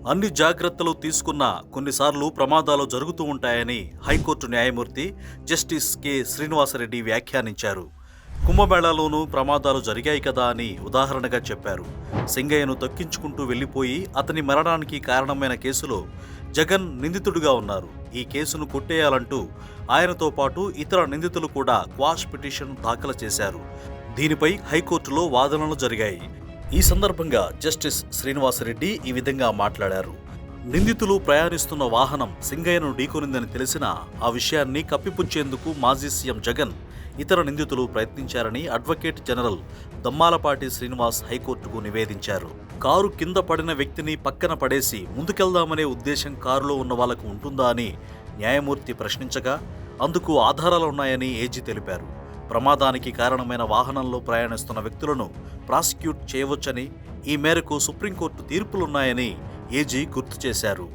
అన్ని జాగ్రత్తలు తీసుకున్నా కొన్నిసార్లు ప్రమాదాలు జరుగుతూ ఉంటాయని హైకోర్టు న్యాయమూర్తి జస్టిస్ కె శ్రీనివాసరెడ్డి వ్యాఖ్యానించారు. కుంభమేళాలోనూ ప్రమాదాలు జరిగాయి కదా అని ఉదాహరణగా చెప్పారు. సింగయ్యను తొక్కించుకుంటూ వెళ్లిపోయి అతని మరణానికి కారణమైన కేసులో జగన్ నిందితుడిగా ఉన్నారు. ఈ కేసును కొట్టేయాలంటూ ఆయనతో పాటు ఇతర నిందితులు కూడా క్వాష్ పిటిషన్ దాఖలు చేశారు. దీనిపై హైకోర్టులో వాదనలు జరిగాయి. ఈ సందర్భంగా జస్టిస్ శ్రీనివాసరెడ్డి ఈ విధంగా మాట్లాడారు. నిందితులు ప్రయాణిస్తున్న వాహనం సింగయ్యను ఢీకొనిందని తెలిసినా ఆ విషయాన్ని కప్పిపుచ్చేందుకు మాజీ సీఎం జగన్, ఇతర నిందితులు ప్రయత్నించారని అడ్వకేట్ జనరల్ దమ్మాలపాటి శ్రీనివాస్ హైకోర్టుకు నివేదించారు. కారు కింద పడిన వ్యక్తిని పక్కన పడేసి ముందుకెళ్దామనే ఉద్దేశం కారులో ఉన్న వాళ్లకు ఉంటుందా అని న్యాయమూర్తి ప్రశ్నించగా అందుకు ఆధారాలున్నాయని ఏజీ తెలిపారు. ప్రమాదానికి కారణమైన వాహనంలో ప్రయాణిస్తున్న వ్యక్తులను ప్రాసిక్యూట్ చేయవచ్చని, ఈ మేరకు సుప్రీంకోర్టు తీర్పులున్నాయని ఏజీ గుర్తు చేశారు.